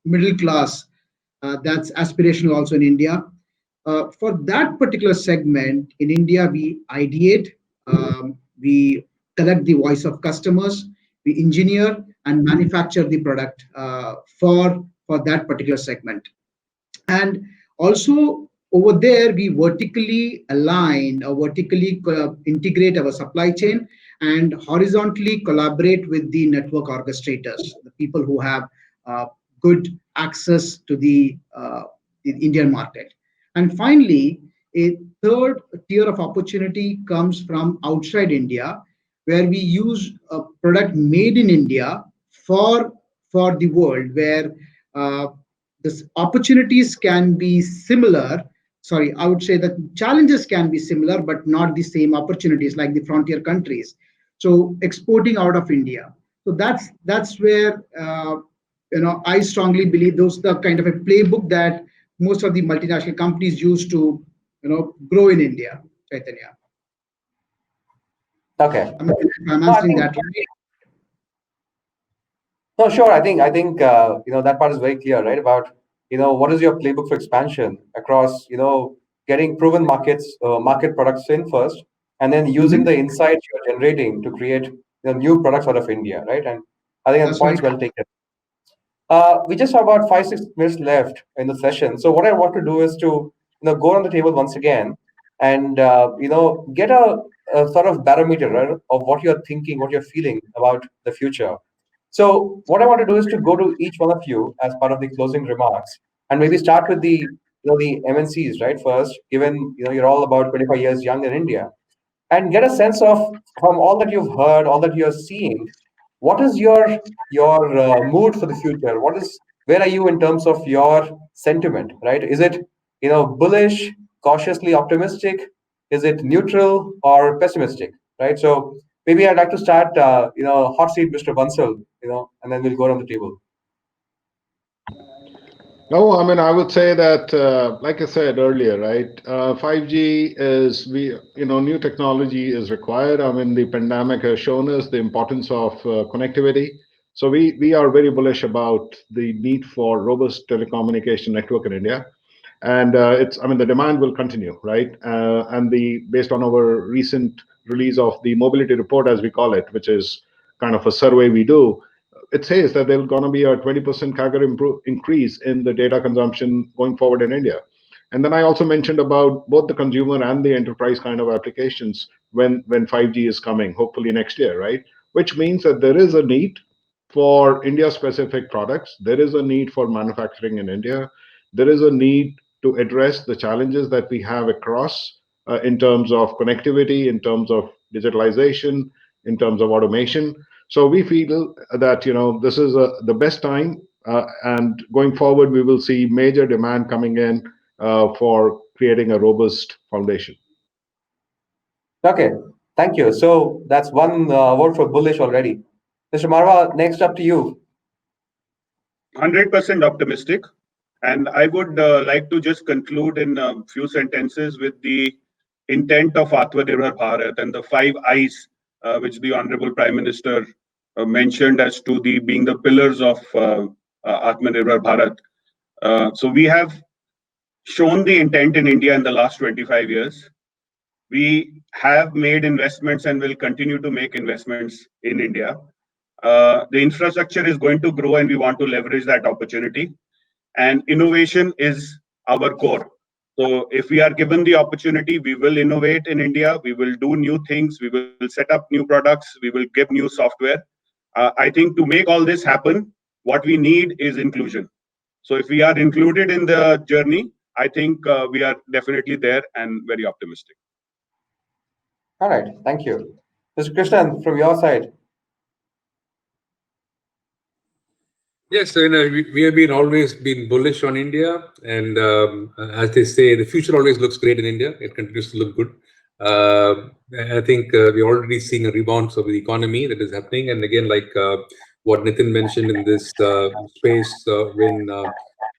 middle class, that's aspirational also in India. For that particular segment in India, we ideate, we collect the voice of customers, we engineer and manufacture the product for that particular segment. And also over there, we vertically align or vertically integrate our supply chain and horizontally collaborate with the network orchestrators, the people who have good access to the Indian market. And finally, a third tier of opportunity comes from outside India, where we use a product made in India for the world, where the opportunities can be similar. Sorry, I would say that challenges can be similar, but not the same opportunities like the frontier countries. So exporting out of India. So that's where I strongly believe those the kind of a playbook that most of the multinational companies use to grow in India. Chaitanya. Okay. I'm answering that right. No, sure. I think that part is very clear, right? About what is your playbook for expansion across getting proven market products in first, and then using the insights you're generating to create new products out of India, right? And I think that point's well taken. We just have about 5-6 minutes left in the session. So what I want to do is to go on the table once again and get a sort of barometer, right, of what you're thinking, what you're feeling about the future. So what I want to do is to go to each one of you as part of the closing remarks, and maybe start with the the MNCs, right? First, given you're all about 25 years young in India, and get a sense of, from all that you've heard, all that you're seeing, what is your mood for the future? Where are you in terms of your sentiment, right? Is it bullish, cautiously optimistic? Is it neutral or pessimistic, right? So maybe I'd like to start, hot seat, Mr. Bansal, and then we'll go around the table. No, I mean, I would say that, like I said earlier, right? 5G is new technology is required. I mean, the pandemic has shown us the importance of connectivity. So we are very bullish about the need for robust telecommunication network in India, and I mean, the demand will continue, right? And based on our recent release of the mobility report, as we call it, which is kind of a survey we do, it says that there's going to be a 20% CAGR increase in the data consumption going forward in India. And then I also mentioned about both the consumer and the enterprise kind of applications when 5G is coming, hopefully next year, right? Which means that there is a need for India-specific products. There is a need for manufacturing in India. There is a need to address the challenges that we have across in terms of connectivity, in terms of digitalization, in terms of automation. So we feel that this is the best time, and going forward, we will see major demand coming in for creating a robust foundation. Okay, thank you. So that's one word for bullish already. Mr. Marwah, next up to you. 100% optimistic. And I would like to just conclude in a few sentences with the intent of Atmanirbhar Bharat and the 5 I's, which the Honorable Prime Minister mentioned as to being the pillars of Atmanirbhar Bharat. So we have shown the intent in India in the last 25 years. We have made investments and will continue to make investments in India. The infrastructure is going to grow and we want to leverage that opportunity. And innovation is our core. So if we are given the opportunity, we will innovate in India. We will do new things. We will set up new products. We will give new software. I think to make all this happen, what we need is inclusion. So if we are included in the journey, I think we are definitely there and very optimistic. All right, thank you. Mr. Krishnan, from your side. Yes, so, we have always been bullish on India, and as they say, the future always looks great in India. It continues to look good. I think we're already seeing a rebound of the economy that is happening, and again, like what Nitin mentioned in this space, when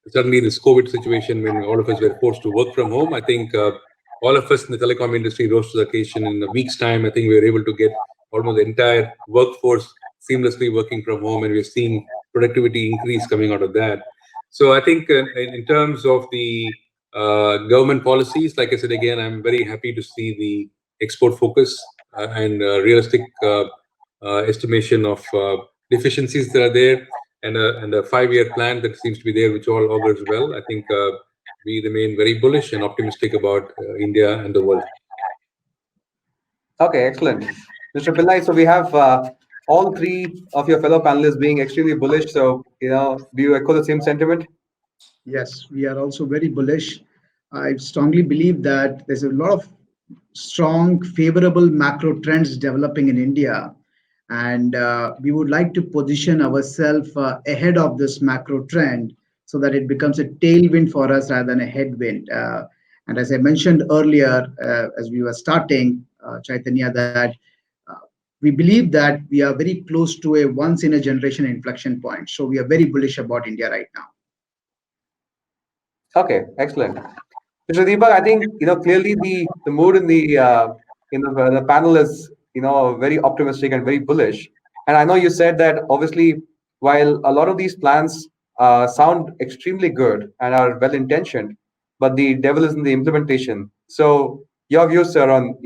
suddenly this COVID situation, when all of us were forced to work from home, I think all of us in the telecom industry rose to the occasion. In a week's time, I think we were able to get almost the entire workforce seamlessly working from home, and we're seeing productivity increase coming out of that. So I think in terms of the government policies, like I said again, I'm very happy to see the export focus and realistic estimation of deficiencies that are there, and a 5-year plan that seems to be there, which all augurs well. I think we remain very bullish and optimistic about India and the world. Okay, excellent. Mr. Pillai, so we have all three of your fellow panelists being extremely bullish. So, do you echo the same sentiment? Yes, we are also very bullish. I strongly believe that there's a lot of strong, favorable macro trends developing in India. And we would like to position ourselves ahead of this macro trend so that it becomes a tailwind for us rather than a headwind. And as I mentioned earlier, as we were starting, Chaitanya, that we believe that we are very close to a once in a generation inflection point. So we are very bullish about India right now. Okay, excellent. Mr. Deepak, I think clearly the mood in the panel is very optimistic and very bullish. And I know you said that obviously while a lot of these plans sound extremely good and are well intentioned, but the devil is in the implementation. So your views, sir, on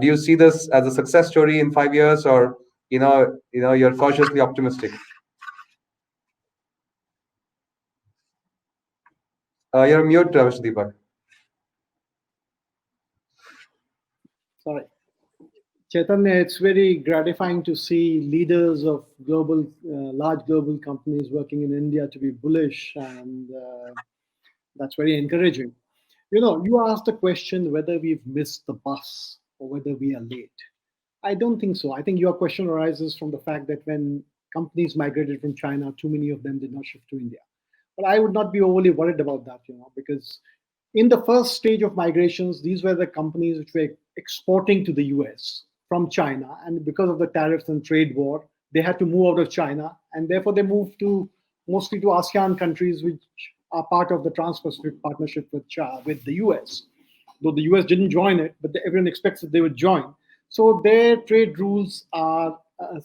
do you see this as a success story in 5 years, or you're cautiously optimistic? You're mute, Mr. Deepak. Sorry. Chaitanya, it's very gratifying to see leaders of large global companies working in India to be bullish, and that's very encouraging. You asked the question whether we've missed the bus or whether we are late. I don't think so. I think your question arises from the fact that when companies migrated from China, too many of them did not shift to India. But I would not be overly worried about that, because in the first stage of migrations, these were the companies which were exporting to the US from China. And because of the tariffs and trade war, they had to move out of China. And therefore, they moved to mostly to ASEAN countries, which are part of the Trans-Pacific Partnership with the US. Though the US didn't join it, but everyone expects that they would join. So their trade rules are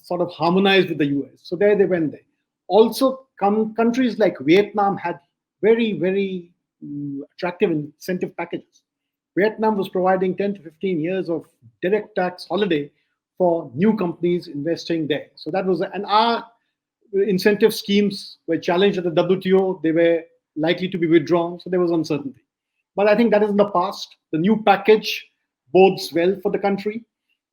sort of harmonized with the US. So there they went there. Also, countries like Vietnam had very, very attractive incentive packages. Vietnam was providing 10 to 15 years of direct tax holiday for new companies investing there. So that was, and our incentive schemes were challenged at the WTO. They were likely to be withdrawn, so there was uncertainty. But I think that is in the past. The new package bodes well for the country.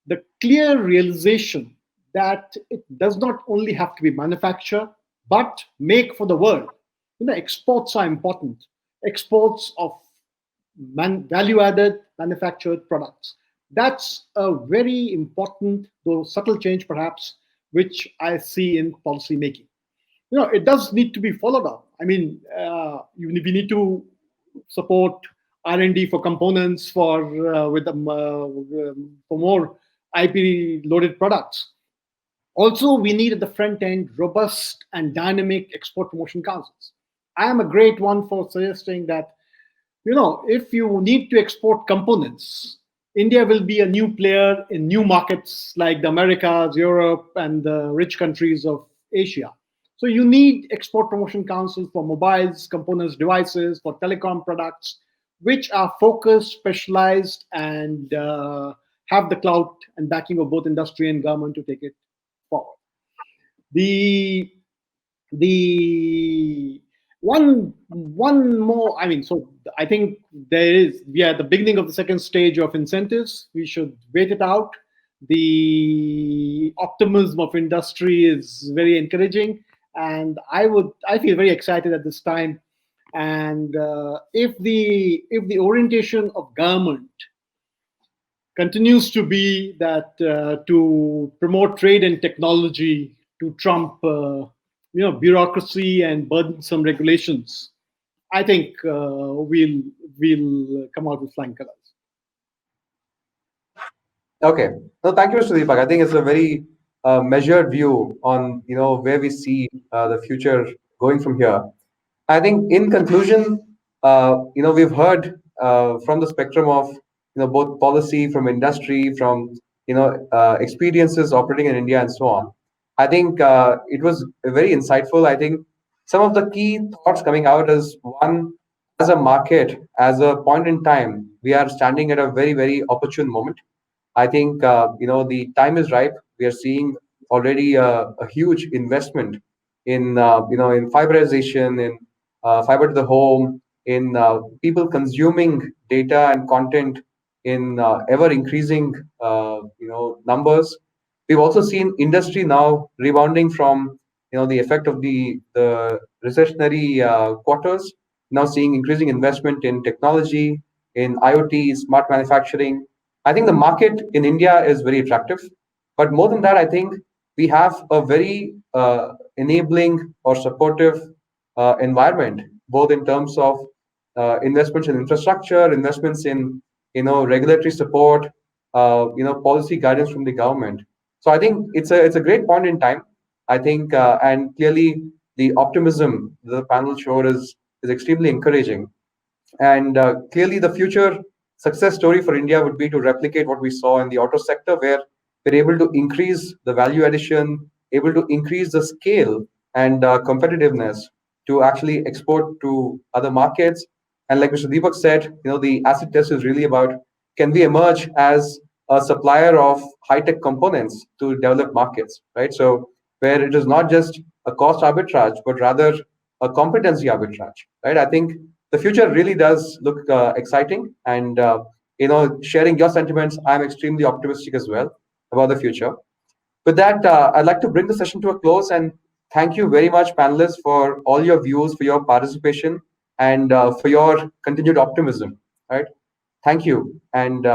The clear realization that it does not only have to be manufacture, but make for the world. Exports are important. Exports of value-added manufactured products. That's a very important, though subtle change perhaps, which I see in policy making. It does need to be followed up. I mean, we need to support R&D for components for more IP loaded products. Also, we need at the front end robust and dynamic export promotion councils. I am a great one for suggesting that, if you need to export components, India will be a new player in new markets like the Americas, Europe, and the rich countries of Asia. So you need export promotion councils for mobiles, components, devices, for telecom products, which are focused, specialized, and have the clout and backing of both industry and government to take it forward. The one more, so I think we are at the beginning of the second stage of incentives. We should wait it out. The optimism of industry is very encouraging, and I feel very excited at this time. And if the orientation of government continues to be that to promote trade and technology, to trump bureaucracy and burdensome regulations, I think we'll come out with flying colors. Okay. No, thank you, Mr. Deepak. I think it's a very measured view on where we see the future going from here. I think in conclusion, we've heard from the spectrum of both policy, from industry, from experiences operating in India and so on. I think it was very insightful. I think some of the key thoughts coming out is one, as a market, as a point in time, we are standing at a very, very opportune moment. I think the time is ripe. We are seeing already a huge investment in in fiberization, in fiber to the home, in people consuming data and content in ever increasing numbers. We've also seen industry now rebounding from the effect of the recessionary quarters. Now seeing increasing investment in technology, in IoT, smart manufacturing. I think the market in India is very attractive, but more than that, I think we have a very enabling or supportive environment, both in terms of investments in infrastructure, investments in regulatory support, policy guidance from the government. So I think it's a great point in time. I think and clearly the optimism the panel showed is extremely encouraging, and clearly the future success story for India would be to replicate what we saw in the auto sector, where we're able to increase the value addition, able to increase the scale and competitiveness to actually export to other markets. And like Mr. Deepak said, the acid test is really about, can we emerge as a supplier of high-tech components to developed markets, right? So where it is not just a cost arbitrage, but rather a competency arbitrage, right? I think the future really does look exciting, and sharing your sentiments, I'm extremely optimistic as well about the future. With that, I'd like to bring the session to a close, and thank you very much, panelists, for all your views, for your participation, and for your continued optimism. Right? Thank you, and